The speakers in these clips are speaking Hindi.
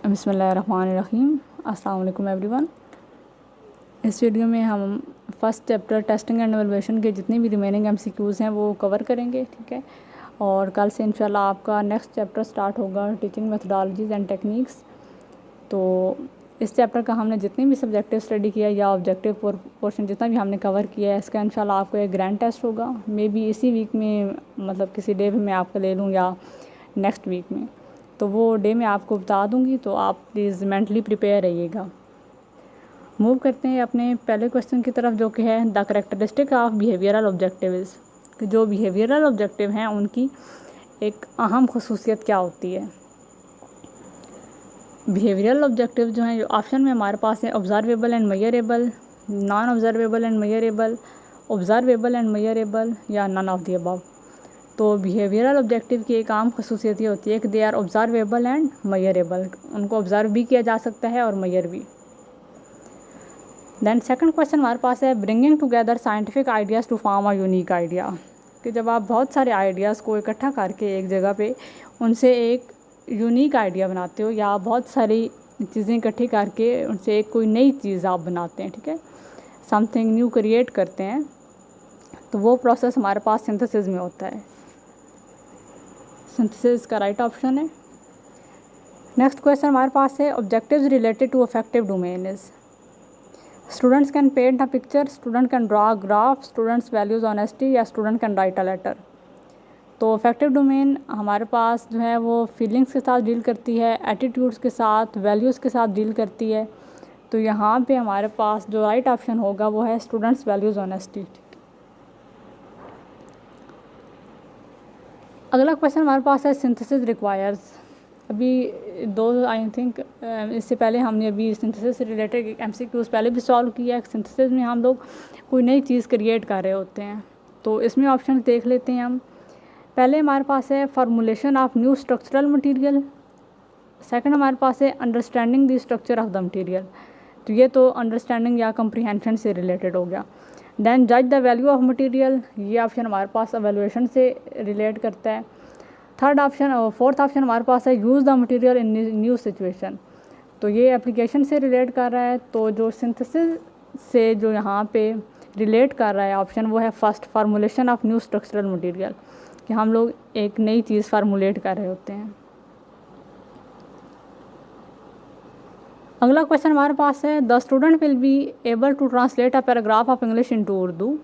बिस्मिल्लाहिर्रहमानिर्रहीम। अस्सलाम वालेकुम एवरीवन। इस वीडियो में हम first chapter testing and evaluation के जितनी भी रिमेनिंग एमसीक्यूज़ हैं वो कवर करेंगे, ठीक है। और कल से इंशाल्लाह आपका नेक्स्ट चैप्टर स्टार्ट होगा, टीचिंग मेथडोलॉजीज़ एंड टेक्निक्स। तो इस चैप्टर का हमने जितनी भी सब्जेक्टिव स्टडी किया या ऑब्जेक्टिव पोर्शन जितना भी हमने कवर किया है, इसका इंशाल्लाह आपको एक ग्रैंड टेस्ट होगा। मे बी इसी वीक में, मतलब किसी डे में मैं आपका ले लूँ या नेक्स्ट वीक में, तो वो डे मैं आपको बता दूंगी, तो आप प्लीज़ मेंटली प्रिपेयर रहिएगा। मूव करते हैं अपने पहले क्वेश्चन की तरफ, जो कि है the characteristic of behavioural objectives. कि जो बिहेवियरल ऑब्जेक्टिव हैं उनकी एक अहम खसूसियत क्या होती है। बिहेवियरल ऑब्जेक्टिव जो हैं, जो ऑप्शन में हमारे पास है observable and measurable, non observable and measurable, observable and measurable, या नन ऑफ द अबव। तो बिहेवियरल ऑब्जेक्टिव की एक आम खसूसियत ये होती है कि they are observable and measurable. उनको ऑब्जर्व भी किया जा सकता है और मेजर भी। देन सेकंड क्वेश्चन हमारे पास है bringing together scientific ideas to form a unique idea. कि जब आप बहुत सारे आइडियाज़ को इकट्ठा करके एक जगह पे उनसे एक यूनिक आइडिया बनाते हो, या बहुत सारी चीज़ें इकट्ठी करके उनसे एक कोई नई चीज़ आप बनाते हैं, ठीक है, समथिंग न्यू क्रिएट करते हैं, तो वो प्रोसेस हमारे पास सिंथेसिस में होता है। सिंथेसिस का राइट ऑप्शन है। नेक्स्ट क्वेश्चन हमारे पास है objectives related to affective domain is students can paint a picture, student can draw a graph, students values honesty, या student can write a letter. तो अफेक्टिव डोमेन हमारे पास जो है वो फीलिंग्स के साथ डील करती है, एटीट्यूड्स के साथ, वैल्यूज़ के साथ डील करती है। तो यहाँ पे हमारे पास जो राइट ऑप्शन होगा वो है स्टूडेंट्स वैल्यूज ऑनेस्टी। अगला क्वेश्चन हमारे पास है सिंथेसिस रिक्वायर्स। अभी दो आई थिंक इससे पहले हमने अभी सिंथेसिस से रिलेटेड एमसीक्यूज़ पहले भी सॉल्व किया है। सिंथेसिस में हम लोग कोई नई चीज़ क्रिएट कर रहे होते हैं, तो इसमें ऑप्शन देख लेते हैं हम। पहले हमारे पास है formulation of new structural material. Second हमारे पास है understanding the structure of the material. तो ये तो अंडरस्टैंडिंग या कंप्रीहेंशन से रिलेटेड हो गया। देन जज द वैल्यू ऑफ मटेरियल, ये ऑप्शन हमारे पास एवेल्यूएशन से रिलेट करता है। फोर्थ ऑप्शन हमारे पास है use the material in new situation. तो ये एप्लीकेशन से रिलेट कर रहा है। तो जो सिंथेसिस से जो यहाँ पे रिलेट कर रहा है ऑप्शन, वो है first, formulation of new structural material, कि हम लोग एक नई चीज़ फार्मूलेट कर रहे होते हैं। अगला क्वेश्चन हमारे पास है the student will be able to translate a paragraph of English into Urdu.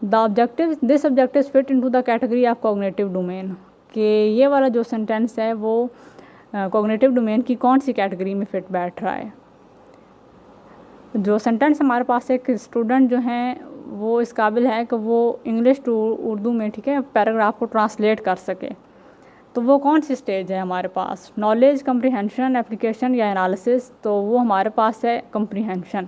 The objective this objective fit into the category of cognitive domain. कि ये वाला जो सेंटेंस है वो कॉग्निटिव डोमेन की कौन सी कैटेगरी में फिट बैठ रहा है। जो सेंटेंस हमारे पास है कि स्टूडेंट जो हैं वो इस काबिल है कि वो इंग्लिश टू उर्दू में, ठीक है, पैराग्राफ को ट्रांसलेट कर सके। तो वो कौन सी स्टेज है हमारे पास, नॉलेज, कंप्रीहेंशन, एप्लीकेशन या एनालिसिस। तो वो हमारे पास है कंप्रीहेंशन,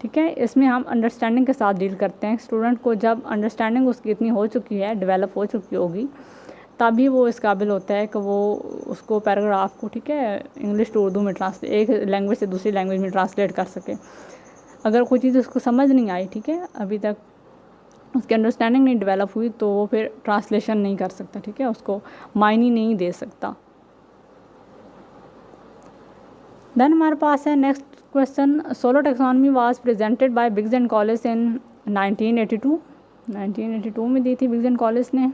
ठीक है। इसमें हम अंडरस्टैंडिंग के साथ डील करते हैं। स्टूडेंट को जब अंडरस्टैंडिंग उसकी इतनी हो चुकी है, डेवलप हो चुकी होगी, तभी वो इस काबिल होता है कि वो उसको पैराग्राफ को, ठीक है, इंग्लिश टू उर्दू में एक लैंग्वेज से दूसरी लैंग्वेज में ट्रांसलेट कर सके। अगर कोई चीज़ उसको समझ नहीं आई, ठीक है, अभी तक उसकी अंडरस्टैंडिंग नहीं डेवलप हुई, तो वो फिर ट्रांसलेशन नहीं कर सकता, ठीक है, उसको मायने नहीं दे सकता। देन हमारे पास है next question SOLO taxonomy was presented by Biggs and Collis in 1982 में दी थी बिग्स एंड कॉलेज ने।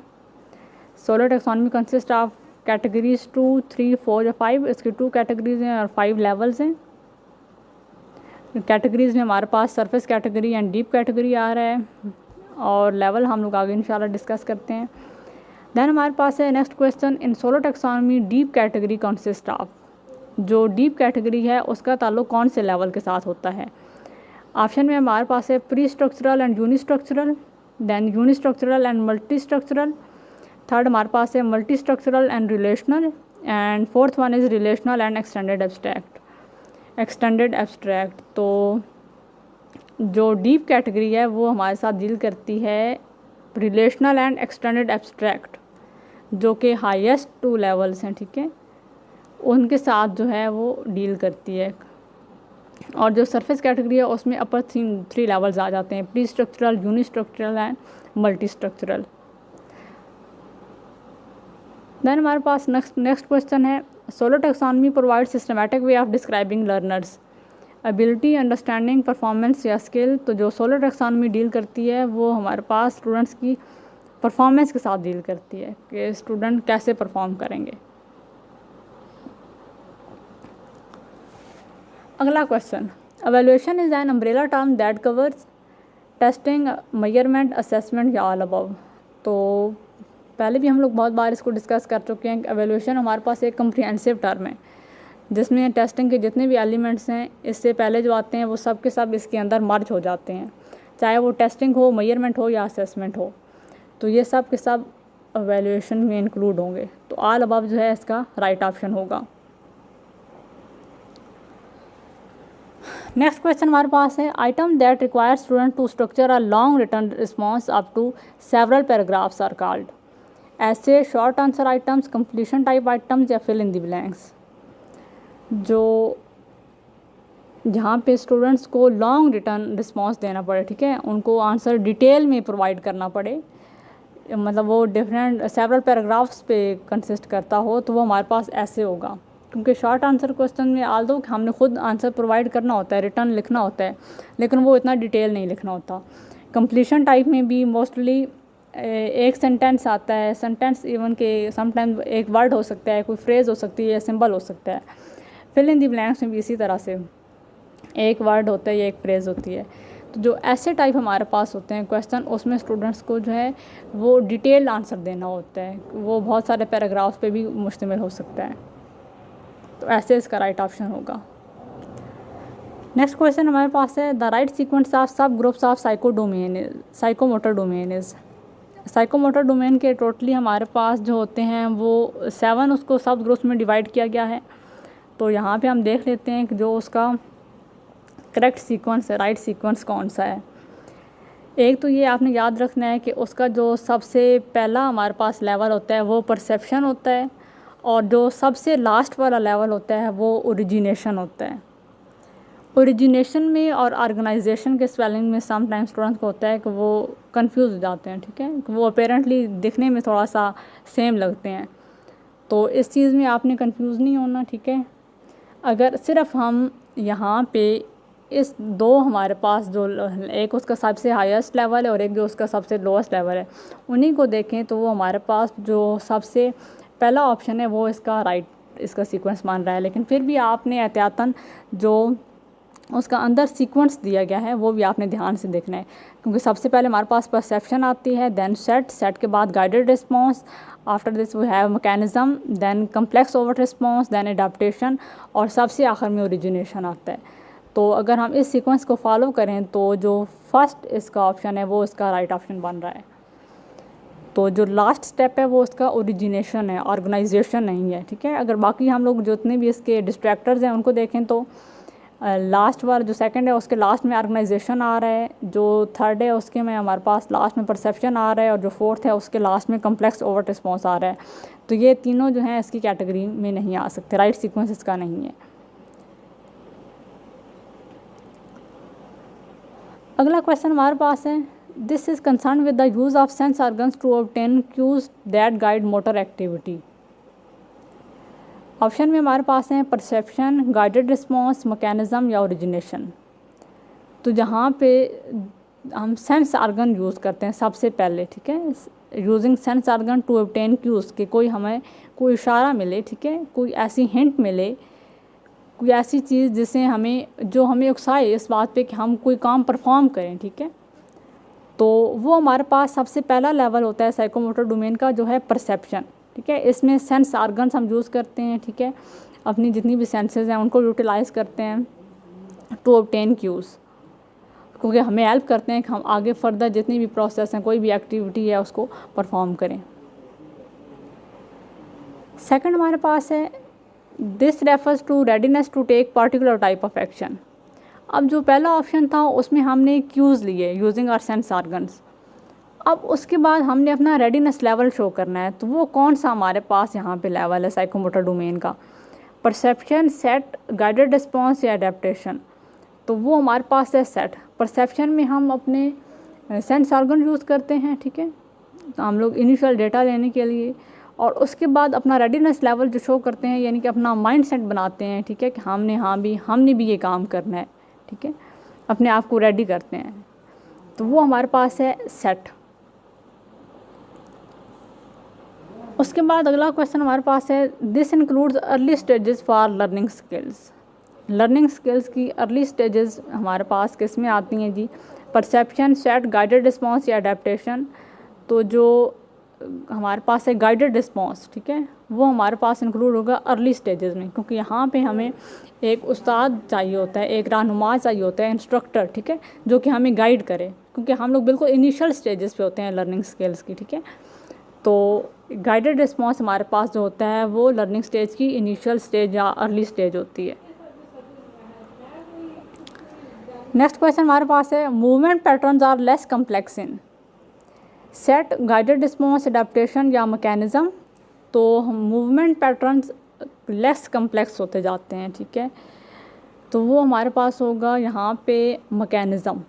SOLO taxonomy consist of categories 2, 3, 4 या 5। इसकी 2 कैटेगरीज हैं और 5 लेवल्स हैं। कैटेगरीज में हमारे पास surface category and deep category आ रहा है, और लेवल हम लोग आगे इंशाल्लाह डिस्कस करते हैं। देन हमारे पास है next question in solo taxonomy deep category consist of. जो डीप कैटेगरी है उसका ताल्लुक कौन से लेवल के साथ होता है। ऑप्शन में हमारे पास है pre structural and uni structural, then uni structural and multi structural. Third हमारे पास है multi structural and relational, and fourth one is relational and extended abstract. तो जो डीप कैटेगरी है वो हमारे साथ डील करती है रिलेशनल एंड एक्सटेंडेड एब्स्ट्रैक्ट, जो कि हाईएस्ट 2 लेवल्स हैं, ठीक है, उनके साथ जो है वो डील करती है। और जो सरफेस कैटेगरी है उसमें अपर 3 लेवल्स आ जाते हैं, pre structural, uni structural and multi structural. Then हमारे पास नेक्स्ट क्वेश्चन है solar taxonomy provide systematic way of describing learners ability, understanding, performance या स्किल। तो जो सोलर टेक्सोनॉमी डील करती है वो हमारे पास स्टूडेंट्स की परफॉर्मेंस के साथ डील करती है कि स्टूडेंट कैसे परफॉर्म करेंगे। अगला question, evaluation is an umbrella term that covers testing, measurement, assessment या ऑल अबव। तो पहले भी हम लोग बहुत बार इसको डिस्कस कर चुके हैं कि एवेल्यूएशन हमारे पास एक कम्प्रिहेंसिव टर्म है जिसमें टेस्टिंग के जितने भी एलिमेंट्स हैं इससे पहले जो आते हैं वो सब के सब इसके अंदर मर्ज हो जाते हैं, चाहे वो टेस्टिंग हो, मेजरमेंट हो या असेसमेंट हो, तो ये सब के सब एवेल्यूएशन में इंक्लूड होंगे। तो ऑल अबव जो है इसका राइट ऑप्शन होगा। नेक्स्ट क्वेश्चन हमारे पास है, item that require student to structure a long written response up to several paragraphs are called essay, short answer items, completion type items या फिल इन द ब्लैंक्स। जो जहाँ पे स्टूडेंट्स को लॉन्ग रिटर्न रिस्पॉन्स देना पड़े, ठीक है, उनको आंसर डिटेल में प्रोवाइड करना पड़े, मतलब वो डिफरेंट सेवरल पैराग्राफ्स पे कंसिस्ट करता हो, तो वो हमारे पास ऐसे होगा। क्योंकि शॉर्ट आंसर क्वेश्चन में आल दो हमने खुद आंसर प्रोवाइड करना होता है, रिटर्न लिखना होता है, लेकिन वो इतना डिटेल नहीं लिखना होता। कंप्लीशन टाइप में भी मोस्टली एक सेंटेंस आता है, सेंटेंस इवन के समटाइम एक वर्ड हो सकता है, कोई फ्रेज़ हो सकती है, सिंबल हो सकता है। फिल इन दी ब्लैंक्स में भी इसी तरह से एक वर्ड होता है या एक फ्रेज़ होती है। तो जो ऐसे टाइप हमारे पास होते हैं क्वेश्चन, उसमें स्टूडेंट्स को जो है वो डिटेल आंसर देना होता है, वो बहुत सारे पैराग्राफ्स पे भी मुश्तमिल हो सकता है। तो ऐसे इसका राइट ऑप्शन होगा। नेक्स्ट क्वेश्चन हमारे पास है, द राइट सीक्वेंस ऑफ सब groups of psychomotor domain is. Psychomotor domain के टोटली हमारे पास जो होते हैं वो 7 उसको सब ग्रुप्स में डिवाइड किया गया है। तो यहाँ पे हम देख लेते हैं कि जो उसका करेक्ट सीक्वेंस है, राइट सीक्वेंस कौन सा है। एक तो ये आपने याद रखना है कि उसका जो सबसे पहला हमारे पास लेवल होता है वो परसेप्शन होता है, और जो सबसे लास्ट वाला लेवल होता है वो ओरिजिनेशन होता है। ओरिजिनेशन में और ऑर्गेनाइजेशन के स्पेलिंग में समटाइम्स स्टूडेंट्स को होता है कि वो कंफ्यूज हो जाते हैं, ठीक है, वो अपेरेंटली दिखने में थोड़ा सा सेम लगते हैं, तो इस चीज़ में आपने कंफ्यूज नहीं होना, ठीक है। अगर सिर्फ हम यहाँ पे इस दो हमारे पास जो एक उसका सबसे हाईएस्ट लेवल है और एक जो उसका सबसे लोएस्ट लेवल है, उन्हीं को देखें तो वो हमारे पास जो सबसे पहला ऑप्शन है वो इसका राइट इसका सीक्वेंस मान रहा है। लेकिन फिर भी आपने एहतियातन जो उसका अंदर सीक्वेंस दिया गया है वो भी आपने ध्यान से देखना है, क्योंकि सबसे पहले हमारे पास परसेप्शन आती है, देन सेट के बाद guided response, after this we have mechanism, then complex over response, then adaptation, और सबसे आखिर में ओरिजिनेशन आता है। तो अगर हम इस सीक्वेंस को फॉलो करें तो जो फर्स्ट इसका ऑप्शन है वो इसका राइट ऑप्शन बन रहा है। तो जो लास्ट स्टेप है वो इसका ओरिजिनेशन है, ऑर्गेनाइजेशन नहीं है, ठीक है। अगर बाकी हम लोग जितने भी इसके डिस्ट्रैक्टर्स हैं उनको देखें तो लास्ट वाला जो सेकंड है उसके लास्ट में ऑर्गेनाइजेशन आ रहा है, जो थर्ड है उसके में हमारे पास लास्ट में परसेप्शन आ रहा है, और जो फोर्थ है उसके लास्ट में कम्प्लेक्स ओवर रिस्पॉन्स आ रहा है। तो ये तीनों जो हैं इसकी कैटेगरी में नहीं आ सकते, राइट सीक्वेंस इसका नहीं है। अगला क्वेश्चन हमारे पास है, this is concern with the use of sense organs to obtain cues that guide motor activity. Option में हमारे पास हैं परसेप्शन, गाइडेड रिस्पॉन्स, मैकेनिज्म या ओरिजिनेशन। तो जहाँ पे हम सेंस ऑर्गन यूज़ करते हैं सबसे पहले, ठीक है, using sense organ to obtain cues, कि कोई हमें कोई इशारा मिले, ठीक है, कोई ऐसी हिंट मिले, कोई ऐसी चीज़ जिससे हमें जो हमें उकसाए इस बात पे कि हम कोई काम परफॉर्म करें, ठीक है, तो वो हमारे पास सबसे पहला लेवल होता है साइकोमोटर डोमेन का, जो है परसेप्शन, ठीक है। इसमें सेंस ऑर्गन्स हम यूज़ करते हैं, ठीक है, अपनी जितनी भी सेंसेस हैं उनको यूटिलाइज़ करते हैं टू ऑब्टेन क्यूज़, क्योंकि हमें हेल्प करते हैं कि हम आगे फर्दर जितनी भी प्रोसेस हैं, कोई भी एक्टिविटी है उसको परफॉर्म करें। सेकंड हमारे पास है, this refers to readiness to take particular type of action. अब जो पहला ऑप्शन था उसमें हमने क्यूज़ लिए यूजिंग आवर सेंस ऑर्गन्स, अब उसके बाद हमने अपना रेडीनेस लेवल शो करना है, तो वो कौन सा हमारे पास यहाँ पे लेवल है साइकोमोटर डोमेन का, परसेप्शन, सेट, गाइडेड रिस्पॉन्स या एडेप्टेशन। तो वो हमारे पास है सेट। परसेप्शन में हम अपने सेंस ऑर्गन यूज़ करते हैं, ठीक है, तो हम लोग इनिशियल डेटा लेने के लिए, और उसके बाद अपना रेडीनेस लेवल जो शो करते हैं, यानी कि अपना माइंड सेट बनाते हैं, ठीक है, कि हमने भी ये काम करना है, ठीक है, अपने आप को रेडी करते हैं, तो वो हमारे पास है सेट। उसके बाद अगला क्वेश्चन हमारे पास है, this includes early stages for learning skills. Learning skills की अर्ली स्टेजेस हमारे पास किस में आती हैं जी? परसेप्शन, सेट, गाइडेड रिस्पॉन्स या अडेप्टेशन। तो जो हमारे पास है गाइडेड रिस्पॉन्स, ठीक है, वो हमारे पास इंक्लूड होगा अर्ली स्टेजेस में, क्योंकि यहाँ पे हमें एक उस्ताद चाहिए होता है, एक रहनुमा चाहिए होता है, इंस्ट्रक्टर, ठीक है, जो कि हमें गाइड करे, क्योंकि हम लोग बिल्कुल इनिशियल स्टेजेस पे होते हैं लर्निंग स्किल्स की, ठीक है। तो गाइडेड रिस्पॉन्स हमारे पास जो होता है वो लर्निंग स्टेज की इनिशियल स्टेज या अर्ली स्टेज होती है। नेक्स्ट क्वेश्चन हमारे पास है, movement patterns are less complex in set, guided response, adaptation या मैकेनिज़्म। तो मूवमेंट पैटर्न्स लेस कम्प्लेक्स होते जाते हैं, ठीक है, तो वो हमारे पास होगा यहाँ पे मैकेनिज़्म,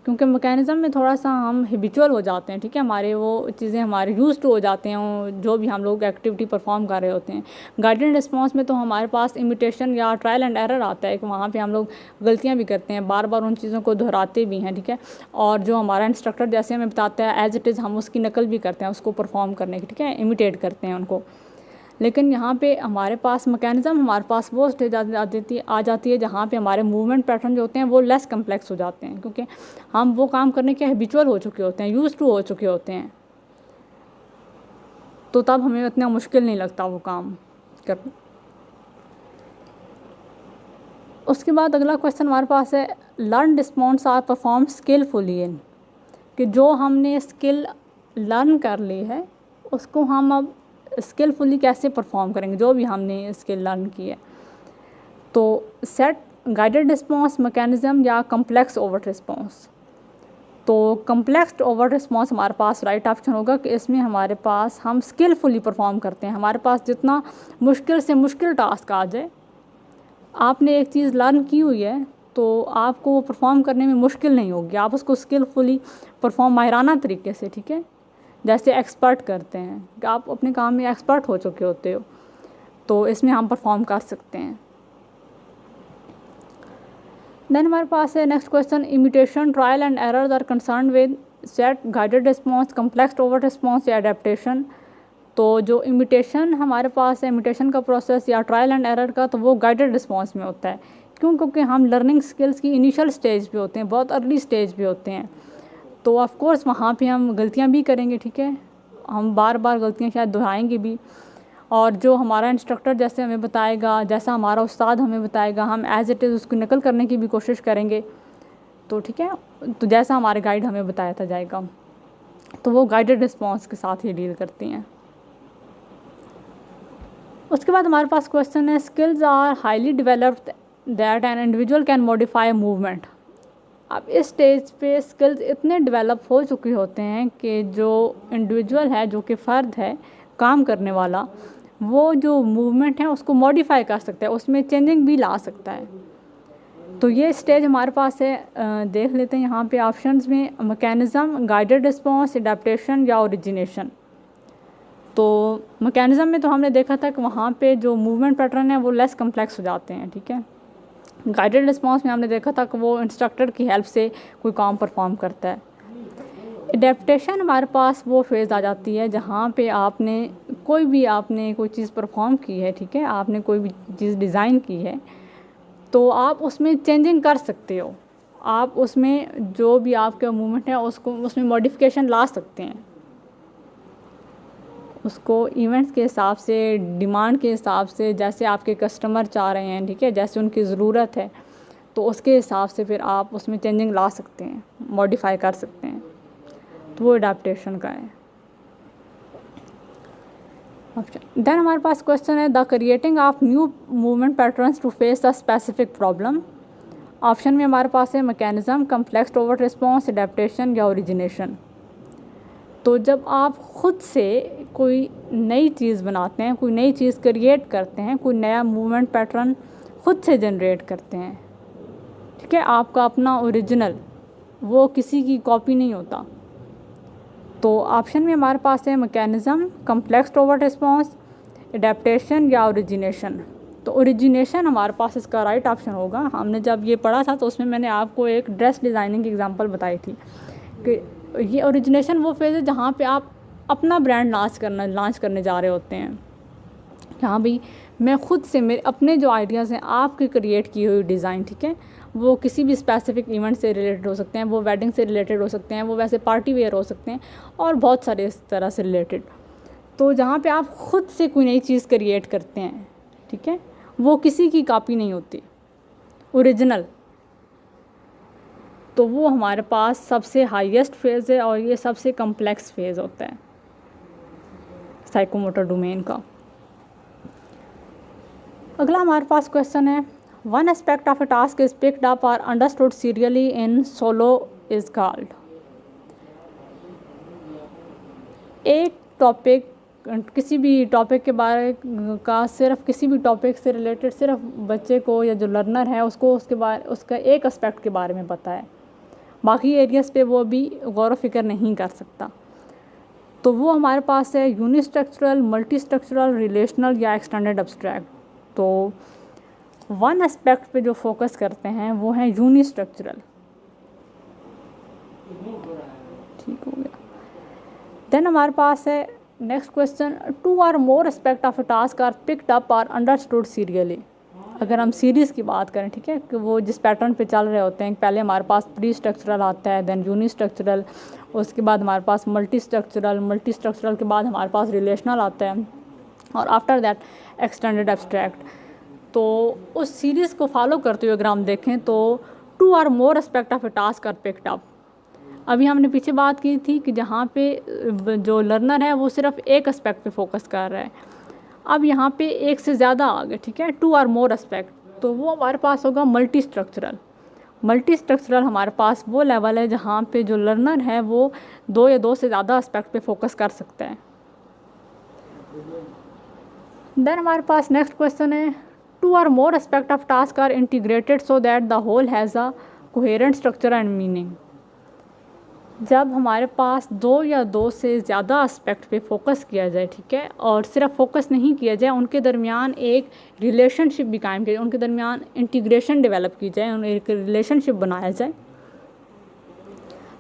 क्योंकि मैकेनिज़्म में थोड़ा सा हम हैबिचुअल हो जाते हैं, ठीक है, हमारे वो चीज़ें हमारे यूज्ड हो जाते हैं जो भी हम लोग एक्टिविटी परफॉर्म कर रहे होते हैं। गाइडेड रिस्पॉन्स में तो हमारे पास इमिटेशन या ट्रायल एंड एरर आता है कि वहाँ पे हम लोग गलतियाँ भी करते हैं, बार बार उन चीज़ों को दोहराते भी हैं, ठीक है, और जो हमारा इंस्ट्रक्टर जैसे हमें बताता है एज इट इज़ हम उसकी नकल भी करते हैं उसको परफॉर्म करने की, ठीक है, इमिटेट करते हैं उनको। लेकिन यहाँ पे हमारे पास मैकेनिज़्म, हमारे पास वो स्टेज आ जाती है जहाँ पे हमारे मूवमेंट पैटर्न जो होते हैं वो लेस कम्प्लेक्स हो जाते हैं, क्योंकि हम वो काम करने के हैबिचुअल हो चुके होते हैं, यूज्ड टू हो चुके होते हैं, तो तब हमें इतना मुश्किल नहीं लगता वो काम करना। उसके बाद अगला क्वेश्चन हमारे पास है, learn response are perform skilfully in, कि जो हमने स्किल लर्न कर ली है उसको हम अब स्किलफुली कैसे परफॉर्म करेंगे, जो भी हमने स्किल लर्न की है। तो सेट, गाइडेड रिस्पॉन्स, मैकेनिज़्म या कम्प्लेक्स ओवर्ट रिस्पॉन्स। तो कम्प्लेक्स ओवर्ट रिस्पॉन्स हमारे पास राइट ऑप्शन होगा कि इसमें हमारे पास हम स्किलफुली परफॉर्म करते हैं। हमारे पास जितना मुश्किल से मुश्किल टास्क आ जाए, आपने एक चीज़ लर्न की हुई है तो आपको वो परफॉर्म करने में मुश्किल नहीं होगी, आप उसको स्किलफुली परफॉर्म माहिराना तरीके से, ठीक है, जैसे एक्सपर्ट करते हैं कि आप अपने काम में एक्सपर्ट हो चुके होते हो, तो इसमें हम परफॉर्म कर सकते हैं। देन हमारे पास है next question, imitation, trial and errors are concern with set, guided response, complex overt response या अडेप्टेशन। तो जो इमिटेशन हमारे पास है, इमिटेशन का प्रोसेस या ट्रायल एंड एरर का, तो वो गाइडेड रिस्पॉन्स में होता है, क्योंकि हम लर्निंग स्किल्स की इनिशियल स्टेज पे होते हैं, बहुत अर्ली स्टेज पे होते हैं, तो ऑफ कोर्स वहाँ पे हम गलतियाँ भी करेंगे, ठीक है, हम बार बार गलतियाँ शायद दोहराएंगे भी, और जो हमारा इंस्ट्रक्टर जैसे हमें बताएगा, जैसा हमारा उस्ताद हमें बताएगा, हम एज इट इज़ उसकी नकल करने की भी कोशिश करेंगे, तो ठीक है, तो जैसा हमारे गाइड हमें बताया जाएगा, तो वो गाइडेड रिस्पॉन्स के साथ ही डील करती हैं। उसके बाद हमारे पास क्वेश्चन है, skills are highly developed that an individual can modify movement. अब इस स्टेज पे स्किल्स इतने डेवलप हो चुके होते हैं कि जो इंडिविजुअल है, जो कि फ़र्द है काम करने वाला, वो जो मूवमेंट है उसको मॉडिफाई कर सकता है, उसमें चेंजिंग भी ला सकता है। तो ये स्टेज हमारे पास है, देख लेते हैं यहाँ पे ऑप्शंस में, मैकेनिज़्म, गाइडेड रिस्पॉन्स, अडेप्टेशन या ओरिजिनेशन। तो मैकेनिज़्म में तो हमने देखा था कि वहाँ पे जो मूवमेंट पैटर्न है वो लेस कम्प्लेक्स हो जाते हैं, ठीक है। गाइडेड रिस्पॉन्स में हमने देखा था कि वो इंस्ट्रक्टर की हेल्प से कोई काम परफॉर्म करता है। अडेप्टेशन हमारे पास वो फेज़ आ जाती है जहाँ पे आपने कोई चीज़ परफॉर्म की है, ठीक है, आपने कोई भी चीज़ डिज़ाइन की है, तो आप उसमें चेंजिंग कर सकते हो, आप उसमें जो भी आपका मूवमेंट है उसको उसमें मॉडिफिकेशन ला सकते हैं, उसको इवेंट्स के हिसाब से, डिमांड के हिसाब से, जैसे आपके कस्टमर चाह रहे हैं, ठीक है, जैसे उनकी ज़रूरत है, तो उसके हिसाब से फिर आप उसमें चेंजिंग ला सकते हैं, मॉडिफाई कर सकते हैं, तो वो अडेप्टेशन का है ऑप्शन। देन हमारे पास क्वेश्चन है, the creating of new movement patterns to face a specific problem. Option में हमारे पास है mechanism, complex overt response, adaptation या ओरिजिनेशन। तो जब आप ख़ुद से कोई नई चीज़ बनाते हैं, कोई नई चीज़ क्रिएट करते हैं, कोई नया मूवमेंट पैटर्न ख़ुद से जनरेट करते हैं, ठीक है, आपका अपना ओरिजिनल, वो किसी की कॉपी नहीं होता, तो ऑप्शन में हमारे पास है mechanism, complex toward response, adaptation या ओरिजिनेशन। तो ओरिजिनेशन हमारे पास इसका राइट ऑप्शन होगा। हमने जब ये पढ़ा था तो उसमें मैंने आपको एक ड्रेस डिज़ाइनिंग की एग्जांपल बताई थी कि ये ओरिजिनेशन वो फेज़ है जहाँ पे आप अपना ब्रांड लॉन्च करने जा रहे होते हैं, जहाँ भी मैं खुद से मेरे अपने जो आइडियाज़ हैं आपकी क्रिएट की हुई डिज़ाइन, ठीक है, वो किसी भी स्पेसिफिक इवेंट से रिलेटेड हो सकते हैं, वो वेडिंग से रिलेटेड हो सकते हैं, वो वैसे पार्टी वेयर हो सकते हैं और बहुत सारे इस तरह से रिलेटेड। तो जहाँ पे आप खुद से कोई नई चीज़ क्रिएट करते हैं, ठीक है, वो किसी की कॉपी नहीं होती, ओरिजिनल। तो वो हमारे पास सबसे हाईएस्ट फेज़ है और ये सबसे कम्प्लेक्स फेज़ होता है साइकोमोटर डोमेन का। अगला हमारे पास क्वेश्चन है, one aspect of a task is picked up और understood serially in SOLO is called. एक टॉपिक, किसी भी टॉपिक के बारे का, सिर्फ किसी भी टॉपिक से रिलेटेड सिर्फ बच्चे को या जो लर्नर है उसको उसका एक एस्पेक्ट के बारे में पता है, बाकी एरियाज़ पे वो भी गौर व फिक्र नहीं कर सकता। तो वो हमारे पास है यूनिस्ट्रक्चरल, मल्टी स्ट्रक्चरल, रिलेशनल या एक्सटेंडेड एब्स्ट्रैक्ट। तो वन एस्पेक्ट पे जो फोकस करते हैं वो है यूनिस्ट्रक्चरल, ठीक हो गया। देन हमारे पास है next question, two or more aspect of a task are picked up और अंडरस्टूड सीरियली। अगर हम सीरीज़ की बात करें, ठीक है, कि वो जिस पैटर्न पे चल रहे होते हैं, पहले हमारे पास प्री स्ट्रक्चरल आता है, देन यूनिस्ट्रक्चरल, उसके बाद हमारे पास मल्टी स्ट्रक्चरल के बाद हमारे पास रिलेशनल आता है और आफ्टर दैट एक्सटेंडेड एब्स्ट्रैक्ट। तो उस सीरीज़ को फॉलो करते हुए अगर हम देखें तो two or more aspect of a task are picked up. अभी हमने पीछे बात की थी कि जहाँ पे जो लर्नर है वो सिर्फ एक एस्पेक्ट पे फोकस कर रहा है, अब यहाँ पे एक से ज़्यादा आ गए, ठीक है, टू और मोर एस्पेक्ट, तो वो हमारे पास होगा मल्टी स्ट्रक्चरल हमारे पास वो लेवल है जहाँ पे जो लर्नर है वो दो या दो से ज़्यादा एस्पेक्ट पे फोकस कर सकता है। देन हमारे पास नेक्स्ट क्वेश्चन है, two or more aspect of task are integrated so that the whole has a coherent structure and meaning. जब हमारे पास दो या दो से ज़्यादा एस्पेक्ट पे फोकस किया जाए, ठीक है, और सिर्फ फोकस नहीं किया जाए, उनके दरमियान एक रिलेशनशिप भी कायम किया जाए, उनके दरमियान इंटीग्रेशन डेवलप की जाए, उन्हें एक रिलेशनशिप बनाया जाए,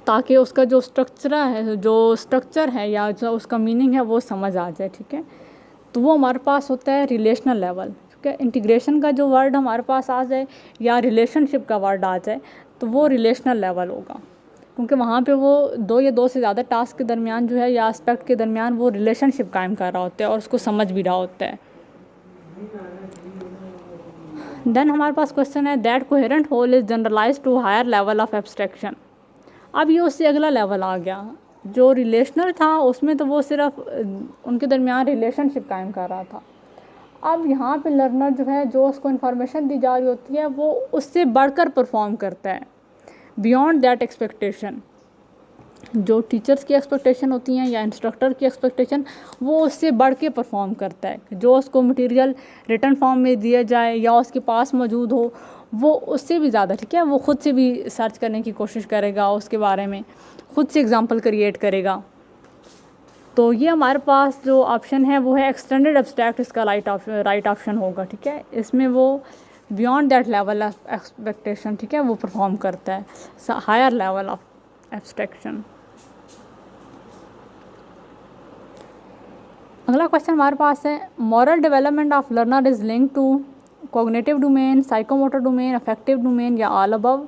ताकि उसका जो स्ट्रक्चर है या जो उसका मीनिंग है वो समझ आ जाए, ठीक है। तो वो हमारे पास होता है रिलेशनल लेवल, ठीक है। इंटीग्रेशन का जो वर्ड हमारे पास आ जाए या रिलेशनशिप का वर्ड आ जाए तो वो रिलेशनल लेवल होगा, क्योंकि वहाँ पे वो दो या दो से ज़्यादा टास्क के दरमियान जो है या एस्पेक्ट के दरमियान वो रिलेशनशिप कायम कर रहा होता है और उसको समझ भी रहा होता है। देन हमारे पास क्वेश्चन है, that coherent whole is generalize to higher level of abstraction. अब ये उससे अगला लेवल आ गया, जो रिलेशनल था उसमें तो वो सिर्फ उनके दरमियान रिलेशनशिप कायम कर रहा था। अब यहाँ पे लर्नर जो है, जो उसको इन्फॉर्मेशन दी जा रही होती है वो उससे बढ़कर परफॉर्म करता है, बियॉन्ड दैट एक्सपेक्टेशन। जो टीचर्स की एक्सपेक्टेशन होती हैं या इंस्ट्रक्टर की एक्सपेक्टेशन, वो उससे बढ़ के परफॉर्म करता है। जो उसको मटेरियल रिटर्न फॉर्म में दिया जाए या उसके पास मौजूद हो, वो उससे भी ज़्यादा, ठीक है, वो ख़ुद से भी सर्च करने की कोशिश करेगा, उसके बारे में ख़ुद से एग्जांपल क्रिएट करेगा। तो ये हमारे पास जो ऑप्शन है वो है एक्सटेंडेड एब्स्ट्रैक्ट, इसका राइट ऑप्शन होगा, ठीक है। इसमें वो beyond that level of expectation, ठीक है, वो परफॉर्म करता है, हायर लेवल ऑफ एब्स्ट्रैक्शन। अगला क्वेश्चन हमारे पास है, moral development of learner is link to cognitive domain, psychomotor domain, affective domain या ऑल अबव।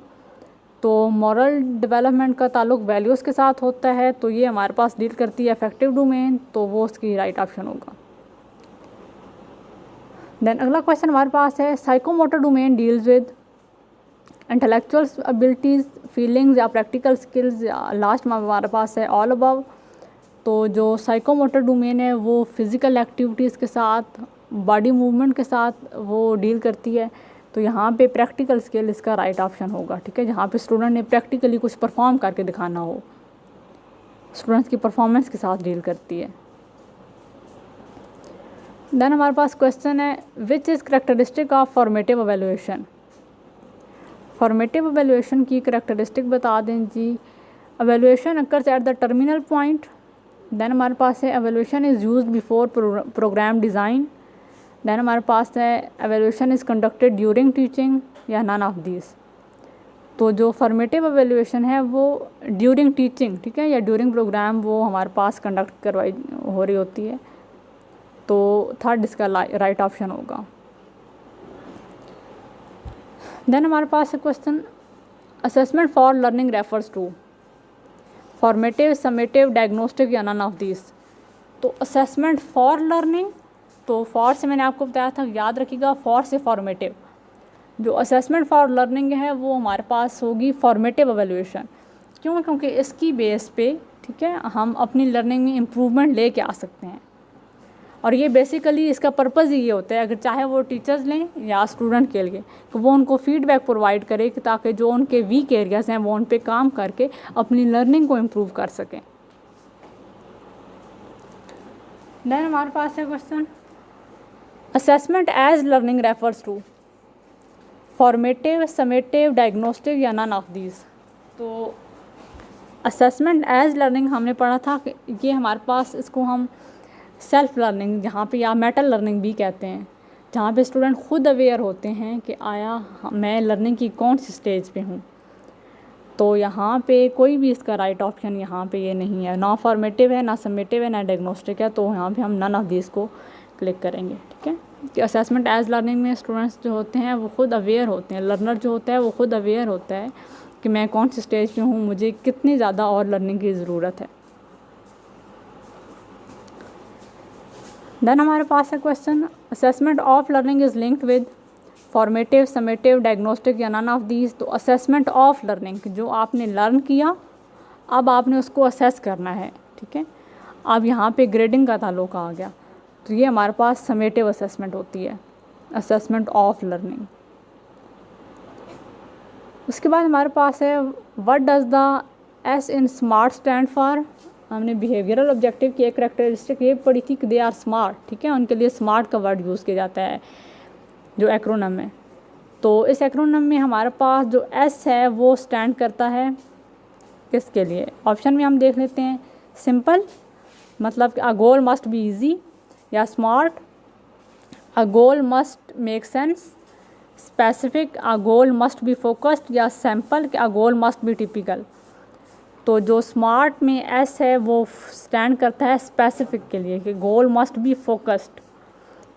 तो मॉरल डेवलपमेंट का ताल्लुक वैल्यूज़ के साथ होता है, तो ये हमारे पास डील करती है अफेक्टिव डोमेन, तो वो उसकी राइट ऑप्शन होगा। देन अगला क्वेश्चन हमारे पास है, psychomotor domain deals with intellectual abilities, feelings या प्रैक्टिकल स्किल्स, या लास्ट में हमारे पास है ऑल अबव। तो जो साइकोमोटर डोमेन है वो फिज़िकल एक्टिविटीज़ के साथ, बॉडी मूवमेंट के साथ वो डील करती है, तो यहाँ पे प्रैक्टिकल स्किल इसका राइट ऑप्शन होगा, ठीक है, जहाँ पे स्टूडेंट ने प्रैक्टिकली कुछ परफॉर्म करके दिखाना हो, स्टूडेंट्स की परफॉर्मेंस के साथ डील करती है। देन हमारे पास क्वेश्चन है, which is characteristic of formative evaluation. Formative evaluation की करेक्टरिस्टिक बता दें जी। Evaluation occurs at the terminal point, then हमारे पास है evolution is used before programme design. Then हमारे पास है evolution is conducted during teaching या नन ऑफ दिस। तो जो फॉर्मेटिव एवोल्यूशन है वो ड्यूरिंग टीचिंग, ठीक है, या ड्यूरिंग प्रोग्राम वो हमारे पास कंडक्ट करवाई हो रही होती है। तो थर्ड इसका राइट ऑप्शन होगा। देन हमारे पास है question assessment for learning refers to formative, summative, diagnostic या नन ऑफ दिस। तो असेसमेंट फॉर लर्निंग, तो फॉर से मैंने आपको बताया था, याद रखिएगा, फॉर से फॉर्मेटिव। जो असेसमेंट फॉर लर्निंग है वो हमारे पास होगी फॉर्मेटिव एवोल्यूशन। क्यों? क्योंकि इसकी बेस पे, ठीक है, हम अपनी लर्निंग में इम्प्रूवमेंट लेके आ सकते हैं। और ये बेसिकली इसका पर्पज़ ही ये होता है, अगर चाहे वो टीचर्स लें या स्टूडेंट के लिए, तो वो उनको फीडबैक प्रोवाइड करे कि ताकि जो उनके वीक एरियाज़ हैं वो उन पे काम करके अपनी लर्निंग को इम्प्रूव कर सकें। देन हमारे पास है question assessment as learning refers to formative, summative, diagnostic या नन ऑफ दीज। तो असेसमेंट एज लर्निंग हमने पढ़ा था कि ये हमारे पास, इसको हम सेल्फ लर्निंग जहाँ पे, या मेटल लर्निंग भी कहते हैं, जहाँ पे स्टूडेंट खुद अवेयर होते हैं कि आया मैं लर्निंग की कौन सी स्टेज पे हूँ। तो यहाँ पे कोई भी इसका राइट ऑप्शन यहाँ पे ये नहीं है, ना फॉर्मेटिव है, ना समेटिव है, ना डायग्नोस्टिक है। तो यहाँ पे हम नन ऑफ दिस को क्लिक करेंगे, ठीक है। कि असेसमेंट एज लर्निंग में स्टूडेंट्स जो होते हैं वो खुद अवेयर होते हैं, लर्नर जो होता है वो खुद अवेयर होता है कि मैं कौन सी स्टेज पे हूँ, मुझे कितनी ज़्यादा और लर्निंग की ज़रूरत है। देन हमारे पास है question assessment of learning is linked with formative, summative, diagnostic या नन ऑफ दीज। तो असेसमेंट ऑफ लर्निंग, जो आपने लर्न किया अब आपने उसको असेस करना है, ठीक है। अब यहाँ पे ग्रेडिंग का ताल्लुक आ गया, तो ये हमारे पास समेटिव असेसमेंट होती है, असेसमेंट ऑफ लर्निंग। उसके बाद हमारे पास है what does the S in SMART stand for. हमने बिहेवियरल ऑब्जेक्टिव की एक करैक्टरिस्टिक ये पढ़ी थी कि दे आर स्मार्ट, ठीक है, उनके लिए स्मार्ट का वर्ड यूज़ किया जाता है जो एक्रोनम है। तो इस एक्रोनम में हमारे पास जो एस है वो स्टैंड करता है किसके लिए? ऑप्शन में हम देख लेते हैं। सिंपल, मतलब a goal must be easy, या SMART, a goal must make sense, specific, a goal must be focused, या sample, a goal must be typical. तो जो स्मार्ट में एस है वो स्टैंड करता है स्पेसिफिक के लिए, कि गोल मस्ट बी फोकस्ड,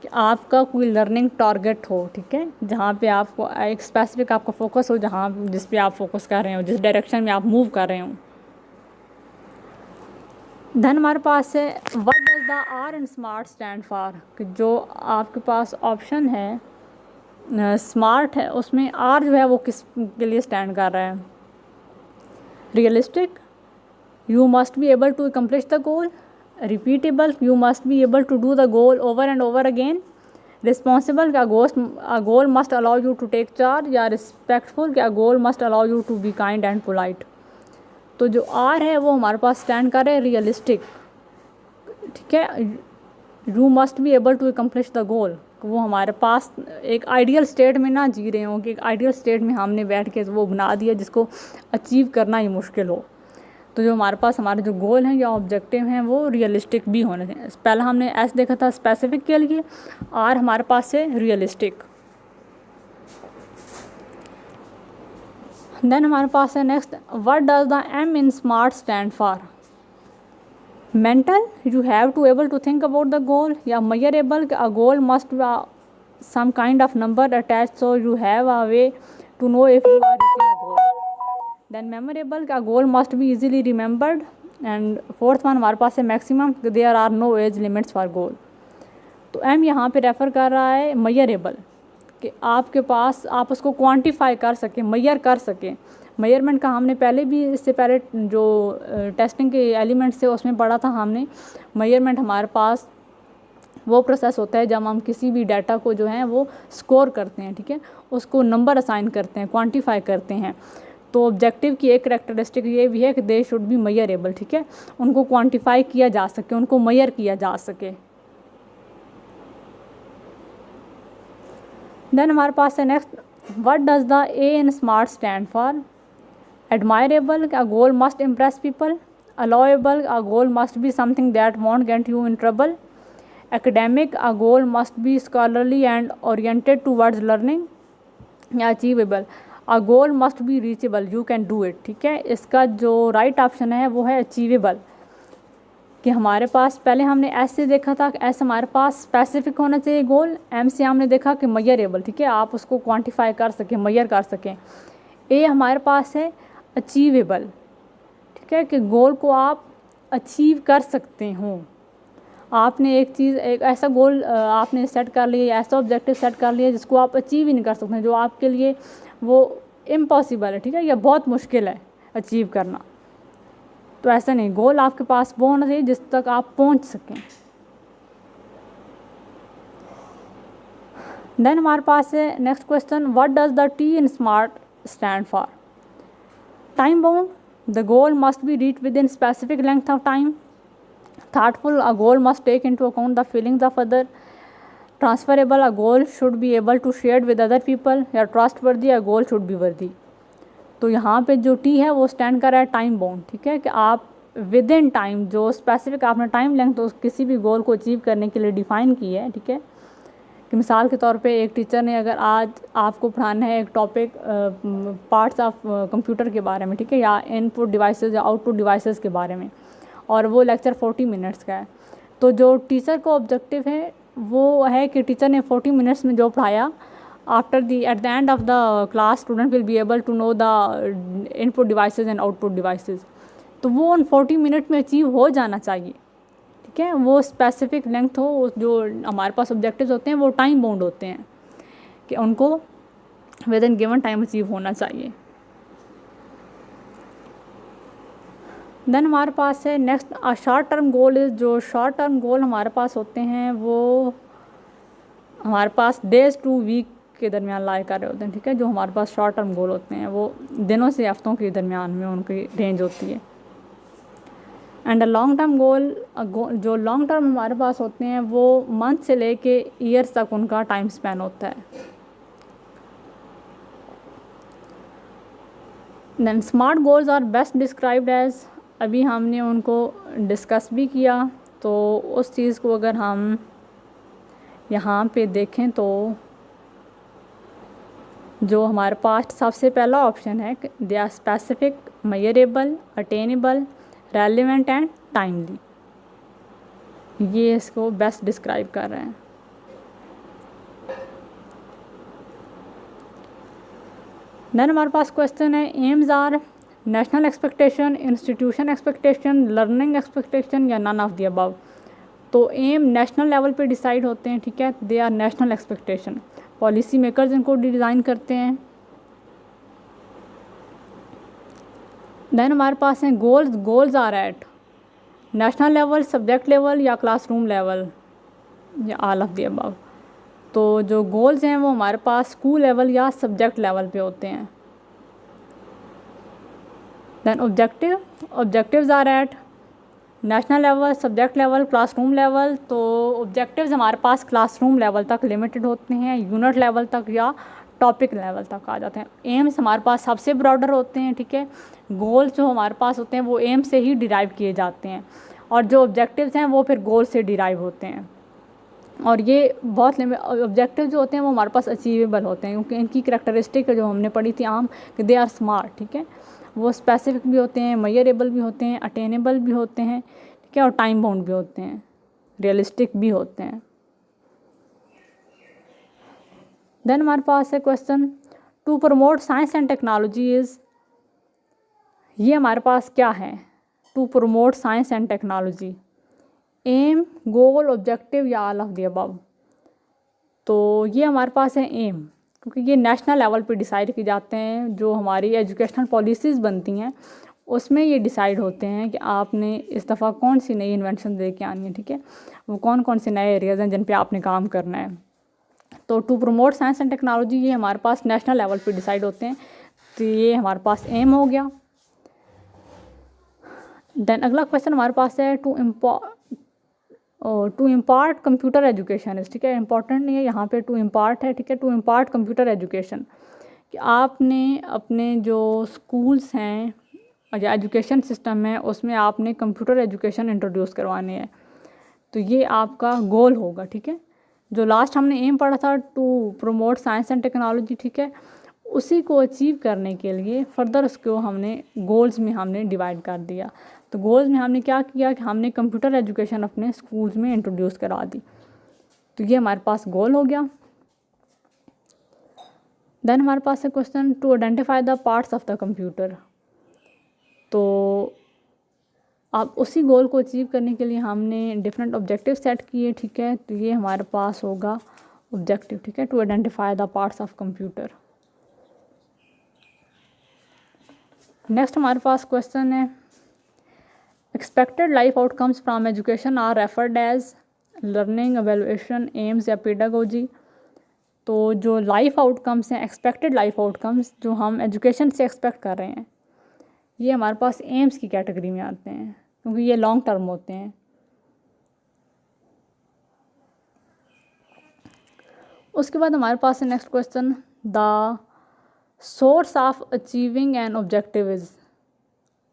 कि आपका कोई लर्निंग टारगेट हो, ठीक है, जहाँ पे आपको एक स्पेसिफिक आपका फोकस हो, जहाँ जिस पे आप फोकस कर रहे हो, जिस डायरेक्शन में आप मूव कर रहे हो। देन हमारे पास है what does the R in SMART stand for, कि जो आपके पास ऑप्शन है स्मार्ट है उसमें आर जो है वो किस के लिए स्टैंड कर रहा है? Realistic, you must be able to accomplish the goal, repeatable, you must be able to do the goal over and over again, responsible, a goal must allow you to take charge, या respectful, a goal must allow you to be kind and polite. तो जो आर है वो हमारे पास स्टैंड कर रहा है रियलिस्टिक, ठीक है, you must be able to accomplish the goal, वो हमारे पास एक आइडियल स्टेट में ना जी रहे हों कि एक आइडियल स्टेट में हमने बैठ के वो बना दिया जिसको अचीव करना ही मुश्किल हो। तो जो हमारे पास हमारे जो गोल हैं या ऑब्जेक्टिव हैं वो रियलिस्टिक भी होने चाहिए। पहला हमने एस देखा था स्पेसिफिक के लिए, आर हमारे पास है रियलिस्टिक। देन हमारे पास है next what does the M in SMART stand for? Mental, you have to able to think about the goal, या measurable, a goal must some kind of number attach so you have a way to know if you are reaching a goal. Then memorable, a goal must be easily remembered, and fourth one हमारे पास है maximum, there are no age limits for goal. तो एम यहाँ पे रेफ़र कर रहा है मेजरेबल, कि आपके पास आप उसको क्वांटिफाई कर सकें, मेजर कर सकें। मेजरमेंट का हमने पहले भी, इससे पहले जो टेस्टिंग के एलिमेंट्स थे उसमें पढ़ा था हमने। मेजरमेंट हमारे पास वो प्रोसेस होता है जब हम किसी भी डाटा को जो है वो स्कोर करते हैं, ठीक है, उसको नंबर असाइन करते हैं, क्वांटिफाई करते हैं। तो ऑब्जेक्टिव की एक करैक्टरिस्टिक ये भी है कि दे शुड बी मेजरेबल, ठीक है, उनको क्वांटिफाई किया जा सके, उनको मेजर किया जा सके। देन हमारे पास है next what does the A in SMART stand for? Admirable, a goal must impress people, allowable, a goal must be something that won't get you in trouble. Academic, a goal must be scholarly and oriented towards learning. या achievable, a goal must B reachable, you can do it. ठीक है, इसका जो राइट ऑप्शन है वो है अचीवेबल, कि हमारे पास पहले हमने एस से देखा था कि एस हमारे पास स्पेसिफिक होना चाहिए गोल, एम से हमने देखा कि मेजरेबल, ठीक है, आप उसको क्वांटिफाई कर सकें, मेजर कर सकें। ए हमारे पास है अचीवेबल, ठीक है, कि गोल को आप अचीव कर सकते हो। आपने एक चीज़, एक ऐसा गोल आपने सेट कर लिया, ऐसा ऑब्जेक्टिव सेट कर लिया जिसको आप अचीव ही नहीं कर सकते, जो आपके लिए वो इम्पॉसिबल है, ठीक है, या बहुत मुश्किल है अचीव करना। तो ऐसा नहीं, गोल आपके पास वो होना चाहिए जिस तक आप पहुंच सकें। देन हमारे पास है next question, what does the T in SMART stand for? Time bound, the goal must be reach with in specific length of time. Thoughtful, a goal must take into account the feelings of other. Transferable, a goal should be able to share with other people. या trustworthy, a goal should be worthy. तो यहाँ पे जो टी है वो स्टैंड कर रहा है टाइम बाउंड, ठीक है, कि आप विद इन टाइम, जो स्पेसिफिक आपने टाइम लेंथ तो किसी भी गोल को अचीव करने के लिए डिफ़ाइन की है, ठीक है। कि मिसाल के तौर पे एक टीचर ने अगर आज आपको पढ़ाना है एक टॉपिक पार्ट्स ऑफ कंप्यूटर के बारे में, ठीक है, या इनपुट डिवाइसेस या आउटपुट डिवाइसेस के बारे में, और वो लेक्चर 40 मिनट्स का है, तो जो टीचर को ऑब्जेक्टिव है वो है कि टीचर ने 40 मिनट्स में जो पढ़ाया, at the end of the class student will be able to know the input devices and output devices. तो वो उन 40 मिनट में अचीव हो जाना चाहिए, ठीक है, वो स्पेसिफिक लेंथ हो। जो हमारे पास ऑब्जेक्टिव्स होते हैं वो टाइम बाउंड होते हैं, कि उनको with in given time achieve होना चाहिए। देन हमारे पास है next, a short term goal is, जो शॉर्ट टर्म गोल हमारे पास होते हैं वो हमारे पास डेज टू वीक के दरमियान लाई कर रहे होते हैं, ठीक है, जो हमारे पास शॉर्ट टर्म गोल होते हैं वो दिनों से हफ्तों के दरमियान में उनकी रेंज होती है। And a long term goal, जो लॉन्ग टर्म हमारे पास होते हैं वो मंथ से लेके ईयर्स तक उनका टाइम स्पैन होता है। Then SMART goals are best described as, अभी हमने उनको डिस्कस भी किया, तो उस चीज़ को अगर हम यहाँ पे देखें तो जो हमारे पास सबसे पहला ऑप्शन है, they are specific, measurable, attainable, relevant and timely, ये इसको बेस्ट डिस्क्राइब कर रहे हैं। देन हमारे पास क्वेश्चन है, aims are national expectation, institution expectation, learning expectation, या नन ऑफ द अबव। तो एम नेशनल लेवल पे डिसाइड होते हैं, ठीक है, they are national expectation, policy makers इनको डिज़ाइन करते हैं। देन हमारे पास हैं goals, goals are at national level, subject level, या क्लासरूम लेवल, या ऑल ऑफ द अबव। तो जो गोल्स हैं वो हमारे पास स्कूल लेवल या सब्जेक्ट लेवल पे होते हैं। Then objectives are at national level, subject level, classroom level. तो ऑब्जेक्टिव्स हमारे पास क्लासरूम लेवल तक लिमिटेड होते हैं, यूनिट लेवल तक या टॉपिक लेवल तक आ जाते हैं। एम्स हमारे पास सबसे ब्रॉडर होते हैं, ठीक है, गोल्स जो हमारे पास होते हैं वो एम से ही डिराइव किए जाते हैं, और जो ऑब्जेक्टिव्स हैं वो फिर गोल से डिराइव होते हैं। और ये बहुत ऑब्जेक्टिव जो होते हैं वो हमारे पास अचीवेबल होते हैं, क्योंकि इनकी करैक्टरिस्टिक जो हमने पढ़ी थी आम, कि दे आर स्मार्ट, ठीक है, वो स्पेसिफिक भी होते हैं, मेजरेबल भी होते हैं, अटेनेबल भी होते हैं, ठीक है, और टाइम बाउंड भी होते हैं, रियलिस्टिक भी होते हैं। देन हमारे पास है question, to promote science and technology is, ये हमारे पास क्या है, to promote science and technology, aim, goal, objective, या ऑल ऑफ द अबव। तो ये हमारे पास है एम, क्योंकि ये नेशनल लेवल पे डिसाइड किए जाते हैं, जो हमारी एजुकेशनल पॉलिसीज़ बनती हैं उसमें ये डिसाइड होते हैं कि आपने इस दफ़ा कौन सी नई इन्वेंशन दे के आनी है, ठीक है, वो कौन कौन से नए एरियाज़ हैं जिन पे आपने काम करना है। तो to promote science and technology ये हमारे पास नेशनल लेवल पे डिसाइड होते हैं, तो ये हमारे पास एम हो गया। देन अगला क्वेश्चन हमारे पास है, टू इम्पार्ट कंप्यूटर एजुकेशन, ठीक है, इंपॉर्टेंट नहीं है यहाँ पे, टू इम्पार्ट है, ठीक है, टू इम्पार्ट कंप्यूटर एजुकेशन, कि आपने अपने जो स्कूल्स हैं जो एजुकेशन सिस्टम है उसमें आपने कंप्यूटर एजुकेशन इंट्रोड्यूस करवाने हैं। तो ये आपका गोल होगा, ठीक है। जो लास्ट हमने एम पढ़ा था to promote science and technology, ठीक है, उसी को अचीव करने के लिए फर्दर उसको हमने गोल्स में हमने डिवाइड कर दिया। तो गोल्स में हमने क्या किया कि हमने कंप्यूटर एजुकेशन अपने स्कूल्स में इंट्रोड्यूस करा दी। तो ये हमारे पास गोल हो गया। देन हमारे पास है question to identify the parts of the computer. तो अब उसी गोल को अचीव करने के लिए हमने डिफरेंट ऑब्जेक्टिव सेट किए, ठीक है। तो ये हमारे पास होगा ऑब्जेक्टिव, ठीक है, to identify the parts of computer. Next हमारे पास क्वेश्चन है expected life outcomes from education are referred as learning, evaluation, aims या पेडागोजी। तो जो लाइफ आउटकम्स हैं, एक्सपेक्टेड लाइफ आउटकम्स जो हम एजुकेशन से एक्सपेक्ट कर रहे हैं, ये हमारे पास एम्स की कैटेगरी में आते हैं क्योंकि ये लॉन्ग टर्म होते हैं। उसके बाद हमारे पास है next question the source of achieving an objective is.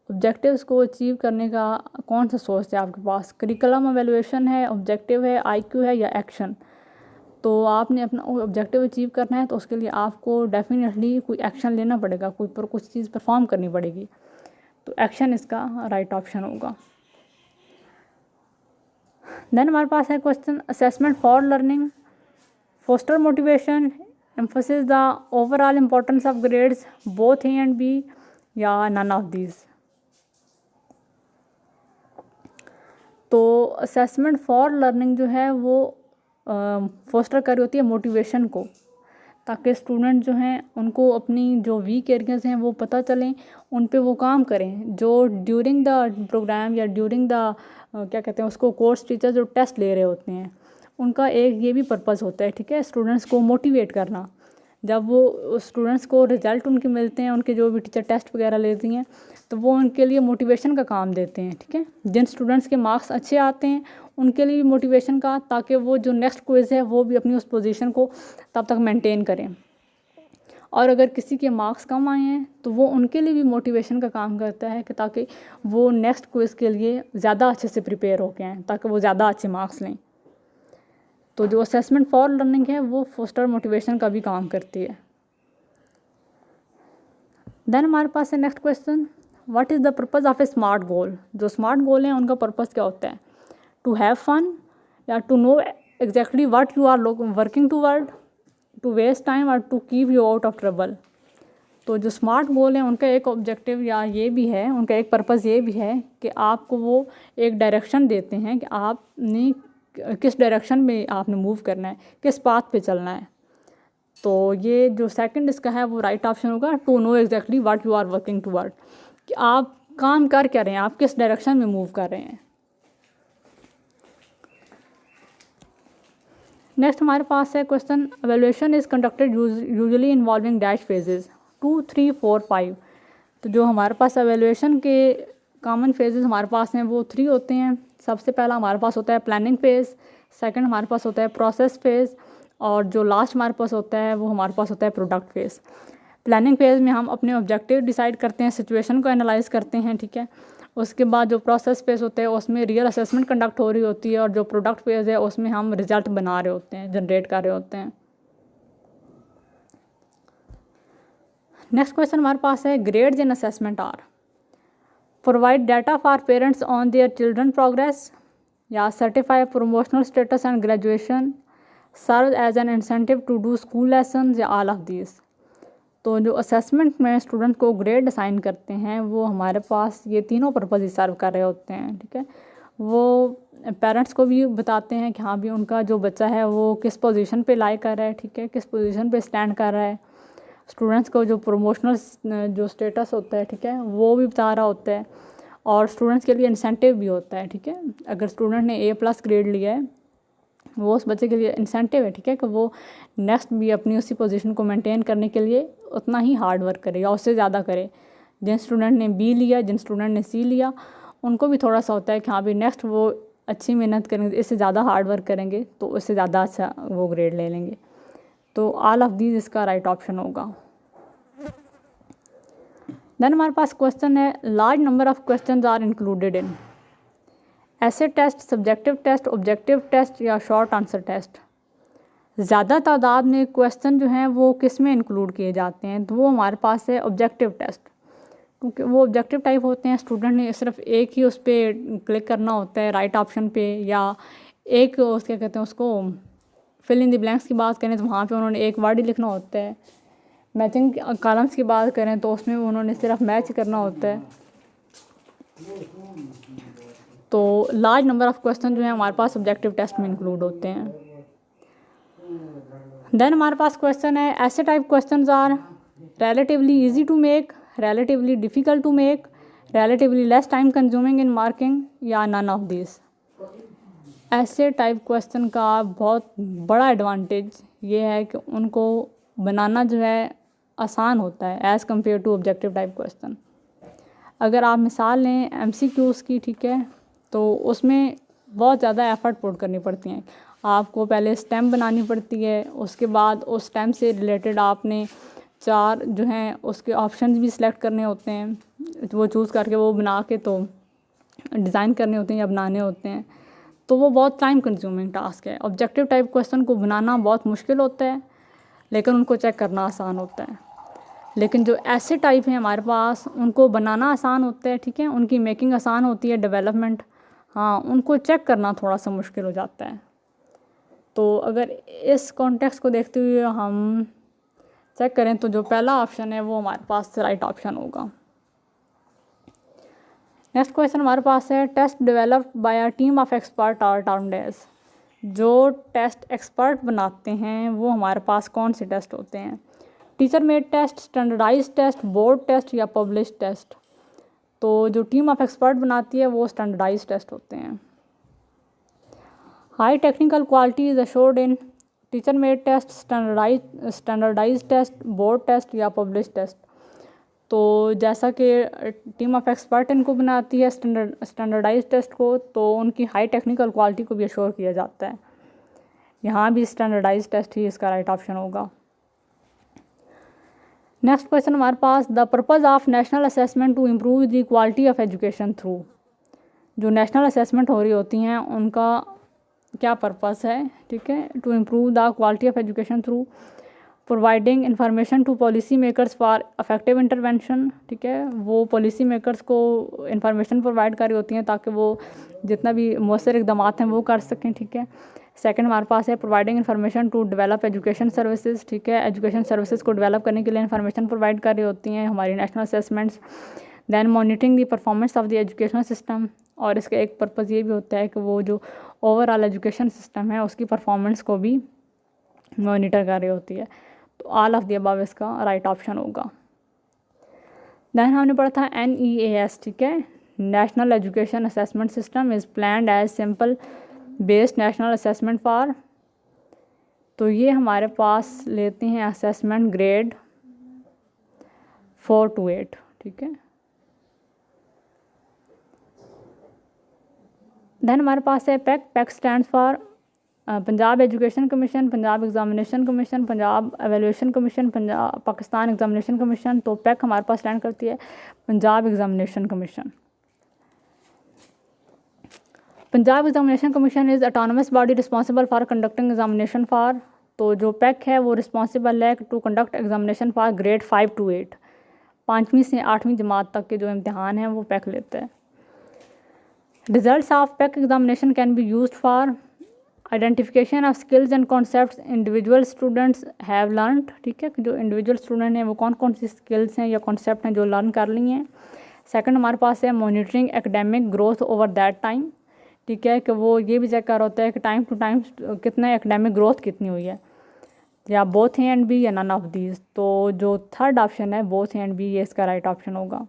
Objectives को अचीव करने का कौन सा सोर्स है आपके पास? करिकुलम, एवेल्युएशन है, ऑब्जेक्टिव है, आईक्यू है या एक्शन। तो आपने अपना ऑब्जेक्टिव अचीव करना है तो उसके लिए आपको डेफिनेटली कोई एक्शन लेना पड़ेगा, कुछ चीज़ परफॉर्म करनी पड़ेगी। तो एक्शन इसका राइट ऑप्शन होगा। देन हमारे पास है question assessment for learning, foster motivation, emphasis the overall importance of grades, both A and B या नन ऑफ दीज। तो असेसमेंट फॉर लर्निंग जो है वो फोस्टर कर रही होती है मोटिवेशन को, ताकि स्टूडेंट जो हैं उनको अपनी जो वीक एरियाज़ हैं वो पता चलें, उन पे वो काम करें। जो ड्यूरिंग द प्रोग्राम या ड्यूरिंग द क्या कहते हैं उसको कोर्स टीचर जो टेस्ट ले रहे होते हैं, उनका एक ये भी पर्पज़ होता है, ठीक है, स्टूडेंट्स को मोटिवेट करना। जब वो स्टूडेंट्स को रिज़ल्ट उनके मिलते हैं, उनके जो भी टीचर टेस्ट वगैरह लेती हैं, तो वो उनके लिए मोटिवेशन का काम देते हैं, ठीक है। जिन स्टूडेंट्स के मार्क्स अच्छे आते हैं उनके लिए भी मोटिवेशन का, ताकि वो जो नेक्स्ट क्विज़ है वो भी अपनी उस पोजीशन को तब तक मेंटेन करें। और अगर किसी के मार्क्स कम आए हैं तो वो उनके लिए भी मोटिवेशन का काम करता है कि ताकि वो नेक्स्ट क्विज़ के लिए ज़्यादा अच्छे से प्रिपेयर होके आएँ, ताकि वो ज़्यादा अच्छे मार्क्स लें। तो जो असेसमेंट फॉर लर्निंग है वो फोस्टर मोटिवेशन का भी काम करती है। देन हमारे पास है next question what is the purpose of a SMART goal. जो स्मार्ट गोल हैं उनका पर्पज़ क्या होता है? टू हैव फन या to know exactly what you are working toward, to waste time और to keep you out of trouble. तो जो स्मार्ट गोल हैं उनका एक ऑब्जेक्टिव या ये भी है, उनका एक पर्पज़ ये भी है कि आपको वो एक डायरेक्शन देते हैं कि आपने किस डायरेक्शन में आपने मूव करना है, किस पाथ पे चलना है। तो ये जो सेकंड इसका है वो राइट ऑप्शन होगा, to know exactly what you are working toward, कि आप काम कर क्या रहे हैं, आप किस डायरेक्शन में मूव कर रहे हैं। नेक्स्ट हमारे पास है question evaluation is conducted usually involving dash phases 2, 3, 4, 5। तो जो हमारे पास एवेल्युएशन के कॉमन फेजेस हमारे पास हैं वो 3 होते हैं। सबसे पहला हमारे पास होता है प्लानिंग फेज़, सेकंड हमारे पास होता है प्रोसेस फेज़, और जो लास्ट हमारे पास होता है वो हमारे पास होता है प्रोडक्ट फेज़। प्लानिंग फेज़ में हम अपने ऑब्जेक्टिव डिसाइड करते हैं, सिचुएशन को एनालाइज करते हैं, ठीक है। उसके बाद जो प्रोसेस फेज़ होता है उसमें रियल असेसमेंट कंडक्ट हो रही होती है, और जो प्रोडक्ट फेज़ है उसमें हम रिजल्ट बना रहे होते हैं, जनरेट कर रहे होते हैं। नेक्स्ट क्वेश्चन हमारे पास है grades in assessment are provide data for parents on their children progress, या certify promotional status and graduation, serve as an incentive to do school lesson, या ऑल ऑफ दिस। तो जो असेसमेंट में स्टूडेंट को ग्रेड असाइन करते हैं वो हमारे पास ये तीनों पर्पज़ ही सर्व कर रहे होते हैं, ठीक है। वो पेरेंट्स को भी बताते हैं कि हाँ भी उनका जो बच्चा है वो किस पोजीशन पे लाई कर रहा है, ठीक है, किस पोजीशन पे स्टैंड कर रहा है। स्टूडेंट्स को जो प्रमोशनल जो स्टेटस होता है, ठीक है, वो भी बता रहा होता है, और स्टूडेंट्स के लिए इंसेंटिव भी होता है, ठीक है। अगर स्टूडेंट ने A+ ग्रेड लिया है वो उस बच्चे के लिए इंसेंटिव है, ठीक है, कि वो नेक्स्ट भी अपनी उसी पोजीशन को मेंटेन करने के लिए उतना ही हार्ड वर्क करे या उससे ज़्यादा करे। जिन स्टूडेंट ने B लिया, जिन स्टूडेंट ने C लिया, उनको भी थोड़ा सा होता है कि हाँ भी नेक्स्ट वो अच्छी मेहनत करेंगे, इससे ज़्यादा हार्ड वर्क करेंगे तो उससे ज़्यादा अच्छा वो ग्रेड ले लेंगे। तो ऑल ऑफ दीज इसका राइट ऑप्शन होगा। देन हमारे पास क्वेश्चन है large number of question are included in essay test, subjective test, objective test या शॉर्ट आंसर टेस्ट। ज़्यादा तादाद में क्वेश्चन जो हैं वो किस में इंक्लूड किए जाते हैं, तो वो हमारे पास है ऑब्जेक्टिव टेस्ट, क्योंकि वो ऑब्जेक्टिव टाइप होते हैं। स्टूडेंट ने सिर्फ एक ही उस पर क्लिक करना होता है राइट ऑप्शन पे, या एक उस क्या कहते हैं उसको फिल इन द ब्लैंक्स की बात करें तो वहाँ पे उन्होंने एक वर्ड ही लिखना होता है। मैचिंग कॉलम्स की बात करें तो उसमें उन्होंने सिर्फ मैच करना होता है। तो लार्ज नंबर ऑफ़ क्वेश्चन जो है हमारे पास ऑब्जेक्टिव टेस्ट में इंक्लूड होते हैं। देन हमारे पास क्वेश्चन है ऐसे type questions are relatively easy to make, relatively difficult to make, relatively less time consuming in marking या none of these। ऐसे टाइप क्वेश्चन का बहुत बड़ा एडवांटेज ये है कि उनको बनाना जो है आसान होता है as compare to objective type question. अगर आप मिसाल लें MCQs की, ठीक है, तो उसमें बहुत ज़्यादा एफ़र्ट पुट करनी पड़ती हैं। आपको पहले स्टेम बनानी पड़ती है, उसके बाद उस स्टेम से रिलेटेड आपने 4 जो हैं उसके ऑप्शंस भी सिलेक्ट करने होते हैं, वो चूज़ करके वो बना के तो डिज़ाइन करने होते हैं या बनाने होते हैं। तो वो बहुत टाइम कंज्यूमिंग टास्क है। ऑब्जेक्टिव टाइप क्वेश्चन को बनाना बहुत मुश्किल होता है, लेकिन उनको चेक करना आसान होता है। लेकिन जो ऐसे टाइप हैं हमारे पास, उनको बनाना आसान होता है, ठीक है, उनकी मेकिंग आसान होती है, डेवलपमेंट, हाँ, उनको चेक करना थोड़ा सा मुश्किल हो जाता है। तो अगर इस कॉन्टेक्स्ट को देखते हुए हम चेक करें तो जो पहला ऑप्शन है वो हमारे पास राइट ऑप्शन होगा। नेक्स्ट क्वेश्चन हमारे पास है test developed by a team of expert are termed as. जो टेस्ट एक्सपर्ट बनाते हैं वो हमारे पास कौन से टेस्ट होते हैं? Teacher made test, standardize test, board test या पब्लिश टेस्ट। तो जो टीम ऑफ एक्सपर्ट बनाती है वो स्टैंडर्डाइज टेस्ट होते हैं। High technical quality is assured in teacher made test, standardize test, board test या पब्लिश टेस्ट। तो जैसा कि टीम ऑफ एक्सपर्ट इनको बनाती है स्टैंडर्डाइज टेस्ट को, तो उनकी हाई टेक्निकल क्वालिटी को भी अश्योर किया जाता है। यहाँ भी स्टैंडर्डाइज टेस्ट ही इसका राइट ऑप्शन होगा। नेक्स्ट क्वेश्चन हमारे पास the purpose of national assessment to improve the quality of education through. जो नेशनल असेसमेंट हो रही होती हैं उनका क्या पर्पस है, ठीक है, to improve the quality of education through providing information to policy makers for effective intervention, ठीक है, वो पॉलिसी मेकर्स को इंफॉर्मेशन प्रोवाइड कर रही होती हैं ताकि वो जितना भी मौसर इकदाम हैं वो कर सकें, ठीक है। सेकंड हमारे पास है providing information to develop education services, ठीक है, एजुकेशन सर्विसेज को डेवलप करने के लिए इन्फॉर्मेशन प्रोवाइड कर रही होती हैं हमारी national assessments. Then monitoring the performance of the educational system, और इसका एक पर्पज़ ये भी होता है कि वो जो ओवरऑल एजुकेशन सिस्टम है उसकी परफॉर्मेंस को भी मॉनिटर कर रही होती है। तो ऑल ऑफ द अबव इसका राइट ऑप्शन होगा। दैन हमने पढ़ा था NEAS, ठीक है, national education assessment system is planned as sample based national assessment for. तो ये हमारे पास लेते हैं असेसमेंट ग्रेड 4 to 8, ठीक है। देन हमारे पास है PEC stand for Punjab education commission, Punjab examination commission, Punjab evaluation commission, Punjab Pakistan examination commission. तो पैक हमारे पास स्टैंड करती है Punjab examination commission. Punjab examination commission is autonomous body responsible for conducting examination for. तो जो पैक है वो रिस्पॉन्सिबल है to conduct examination for grade 5 to 8, 5वीं से 8वीं जमात तक के जो इम्तिहान हैं वो पैक लेते हैं। Results of pack examination can be used for identification of skills and concepts individual students have learned, ठीक है, जो इंडिविजुअल स्टूडेंट हैं वो कौन कौन सी स्किल्स हैं या कॉन्सेप्ट हैं जो लर्न कर ली हैं। सेकंड हमारे पास है monitoring academic growth over that time, ठीक है, कि वो ये भी चेक कर होता है कि टाइम टू टाइम कितना एकेडमिक ग्रोथ कितनी हुई है, या बोथ ए एंड बी या नन ऑफ दीज। तो जो थर्ड ऑप्शन है बोथ ए एंड बी, ये इसका राइट ऑप्शन होगा।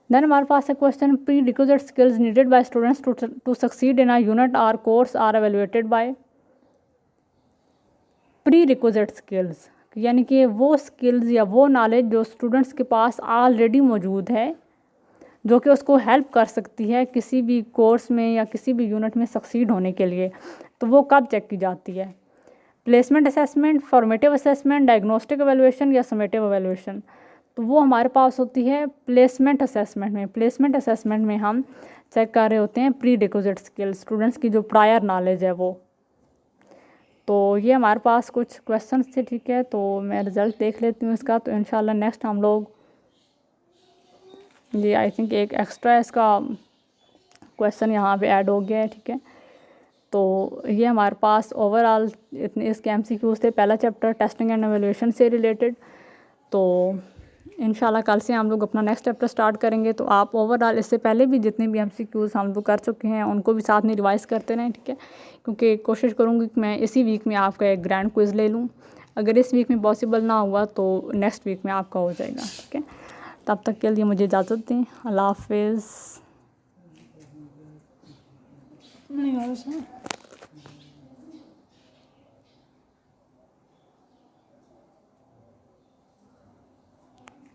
देन हमारे पास है question prerequisite skills needed by students to succeed in a unit or course are evaluated by. Prerequisite skills यानी कि वो स्किल्स या वो नॉलेज जो स्टूडेंट्स के पास ऑलरेडी मौजूद है, जो कि उसको हेल्प कर सकती है किसी भी कोर्स में या किसी भी यूनिट में सक्सीड होने के लिए। तो वो कब चेक की जाती है? Placement assessment, formative assessment, diagnostic evaluation या समेटिव एवेल्युएशन। तो वो हमारे पास होती है प्लेसमेंट असेसमेंट में। प्लेसमेंट असेसमेंट में हम चेक कर रहे होते हैं प्री रिक्विजिट स्किल, स्टूडेंट्स की जो प्रायर नॉलेज है वो। तो ये हमारे पास कुछ क्वेश्चंस थे, ठीक है। तो मैं रिज़ल्ट देख लेती हूँ इसका। तो इंशाल्लाह नेक्स्ट हम लोग, ये आई थिंक एक एक्स्ट्रा इसका क्वेश्चन यहाँ पे ऐड हो गया है, ठीक है। तो ये हमारे पास ओवरऑल इतने इसके MCQs थे। पहला चैप्टर टेस्टिंग एंड एवेल्यूएशन से रिलेटेड। तो इंशाल्लाह कल से हम लोग अपना नेक्स्ट चैप्टर स्टार्ट करेंगे। तो आप ओवरऑल इससे पहले भी जितने भी MCQs हम लोग कर चुके हैं उनको भी साथ में रिवाइज़ करते रहें, ठीक है। क्योंकि कोशिश करूँगी कि मैं इसी वीक में आपका एक ग्रैंड क्विज़ ले लूँ। अगर इस वीक में पॉसिबल ना हुआ तो नेक्स्ट वीक में आपका हो जाएगा, ठीक है। तब तक के लिए मुझे इजाज़त दें। अल्लाह हाफिज़।